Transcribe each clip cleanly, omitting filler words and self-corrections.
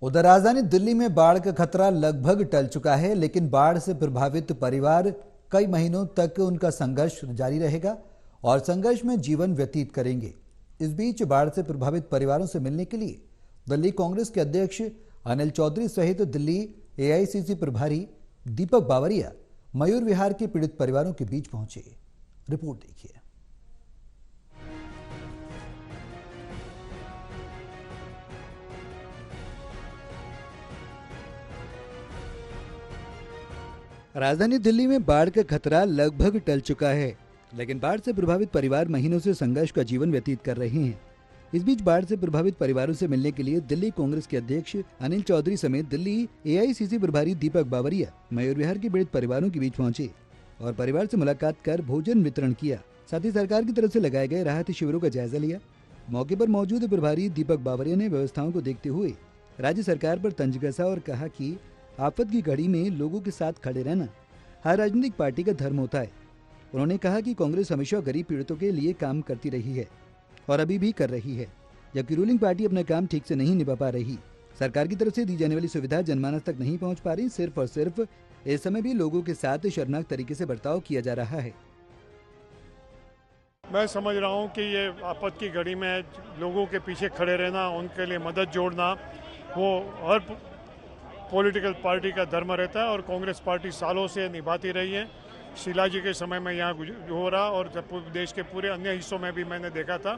उधर राजधानी दिल्ली में बाढ़ का खतरा लगभग टल चुका है, लेकिन बाढ़ से प्रभावित परिवार कई महीनों तक उनका संघर्ष जारी रहेगा और संघर्ष में जीवन व्यतीत करेंगे। इस बीच बाढ़ से प्रभावित परिवारों से मिलने के लिए दिल्ली कांग्रेस के अध्यक्ष अनिल चौधरी सहित दिल्ली एआईसीसी प्रभारी दीपक बावरिया मयूर विहार के पीड़ित परिवारों के बीच पहुंचे। रिपोर्ट देखिए। राजधानी दिल्ली में बाढ़ का खतरा लगभग टल चुका है, लेकिन बाढ़ से प्रभावित परिवार महीनों से संघर्ष का जीवन व्यतीत कर रहे हैं। इस बीच बाढ़ से प्रभावित परिवारों से मिलने के लिए दिल्ली कांग्रेस के अध्यक्ष अनिल चौधरी समेत दिल्ली एआईसीसी प्रभारी दीपक बावरिया मयूर विहार के पीड़ित परिवारों के बीच पहुंचे और परिवार से मुलाकात कर भोजन वितरण किया। साथ ही सरकार की तरफ से लगाए गए राहत शिविरों का जायजा लिया। मौके पर मौजूद प्रभारी दीपक बावरिया ने व्यवस्थाओं को देखते हुए राज्य सरकार पर तंज कसा और कहा कि आफत की घड़ी में लोगों के साथ खड़े रहना हर राजनीतिक पार्टी का धर्म होता है। उन्होंने कहा कि कांग्रेस हमेशा गरीब पीड़ितों के लिए काम करती रही है और अभी भी कर रही है, जबकि रूलिंग पार्टी अपना काम ठीक से नहीं निभा पा रही। सरकार की तरफ से दी जाने वाली सुविधा जनमानस तक नहीं पहुंच पा रही। सिर्फ और सिर्फ इस समय भी लोगों के साथ शर्मनाक तरीके से बर्ताव किया जा रहा है। मैं समझ रहा हूं कि ये आफत की घड़ी में लोगों के पीछे खड़े रहना, उनके लिए मदद जोड़ना, वो हर पॉलिटिकल पार्टी का धर्म रहता है और कांग्रेस पार्टी सालों से निभाती रही है। शीला जी के समय में यहाँ हो रहा और जब देश के पूरे अन्य हिस्सों में भी मैंने देखा था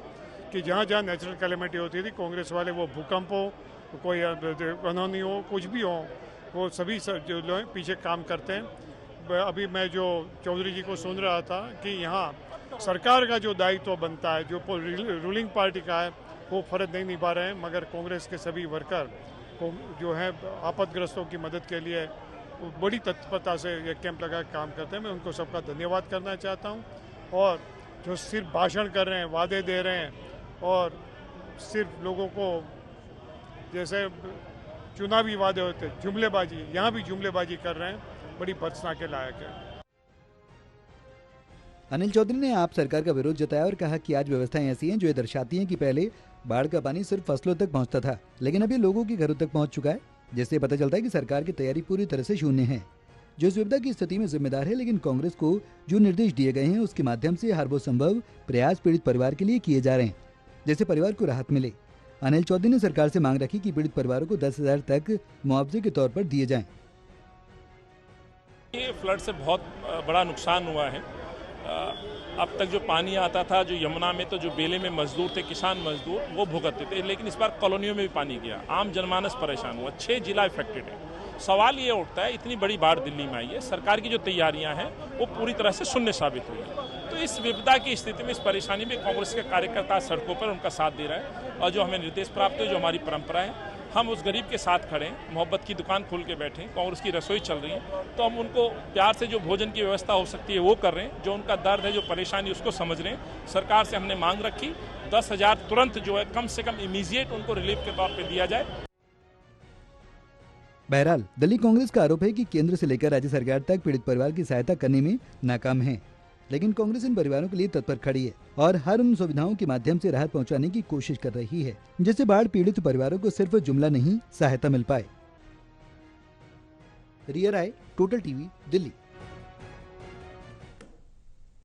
कि जहाँ जहाँ नेचुरल कैलेमिटी होती थी, कांग्रेस वाले वो भूकंप हो, कोई अनहोनी हो, कुछ भी हो, वो सभी जो लोग पीछे काम करते हैं। अभी मैं जो चौधरी जी को सुन रहा था कि यहाँ सरकार का जो दायित्व बनता है, जो रूलिंग पार्टी का है, वो फर्ज नहीं निभा रहे हैं, मगर कांग्रेस के सभी वर्कर को जो है आपतग्रस्तों की मदद के लिए बड़ी तत्परता से ये कैंप लगा काम करते हैं। मैं उनको सबका धन्यवाद करना चाहता हूँ। और जो सिर्फ भाषण कर रहे हैं, वादे दे रहे हैं और सिर्फ लोगों को जैसे चुनावी वादे होते हैं, जुमलेबाजी, यहाँ भी जुमलेबाजी कर रहे हैं, बड़ी भर्त्सना के लायक है। अनिल चौधरी ने आप सरकार का विरोध जताया और कहा कि आज व्यवस्थाएं ऐसी हैं जो ये दर्शाती हैं कि पहले बाढ़ का पानी सिर्फ फसलों तक पहुंचता था, लेकिन अभी लोगों के घरों तक पहुंच चुका है, जिससे पता चलता है कि सरकार की तैयारी पूरी तरह से शून्य है। जो इस विपदा की स्थिति में जिम्मेदार है, लेकिन कांग्रेस को जो निर्देश दिए गए हैं उसके माध्यम से हर वो संभव प्रयास पीड़ित परिवार के लिए किए जा रहे हैं, जिससे परिवार को राहत मिले। अनिल चौधरी ने सरकार से मांग रखी कि पीड़ित परिवारों को 10,000 तक मुआवजे के तौर पर दिए जाएं। ये फ्लड से बहुत बड़ा नुकसान हुआ है। अब तक जो पानी आता था, जो यमुना में, तो जो बेले में मजदूर थे, किसान मजदूर, वो भुगतते थे, लेकिन इस बार कॉलोनियों में भी पानी गया, आम जनमानस परेशान हुआ। 6 जिला इफेक्टेड है। सवाल ये उठता है, इतनी बड़ी बाढ़ दिल्ली में आई है, सरकार की जो तैयारियां हैं वो पूरी तरह से शून्य साबित हुई है। तो इस विपदा की स्थिति में, इस परेशानी में कांग्रेस के कार्यकर्ता सड़कों पर उनका साथ दे रहा है और जो हमें निर्देश प्राप्त हुए, जो हमारी परंपरा है, हम उस गरीब के साथ खड़े हैं, मोहब्बत की दुकान खोल के बैठे, कांग्रेस की रसोई चल रही है, तो हम उनको प्यार से जो भोजन की व्यवस्था हो सकती है वो कर रहे हैं। जो उनका दर्द है, जो परेशानी, उसको समझ रहे हैं। सरकार से हमने मांग रखी 10,000 तुरंत जो है कम से कम इमीडिएट उनको रिलीफ के तौर पर दिया जाए। बहरहाल दिल्ली कांग्रेस का आरोप है कि केंद्र से लेकर राज्य सरकार तक पीड़ित परिवार की सहायता करने में नाकाम है, लेकिन कांग्रेस इन परिवारों के लिए तत्पर खड़ी है और हर उन सुविधाओं के माध्यम से राहत पहुंचाने की कोशिश कर रही है, जिससे बाढ़ पीड़ित परिवारों को सिर्फ जुमला नहीं, सहायता मिल पाए। रिया राय, टोटल टीवी, दिल्ली।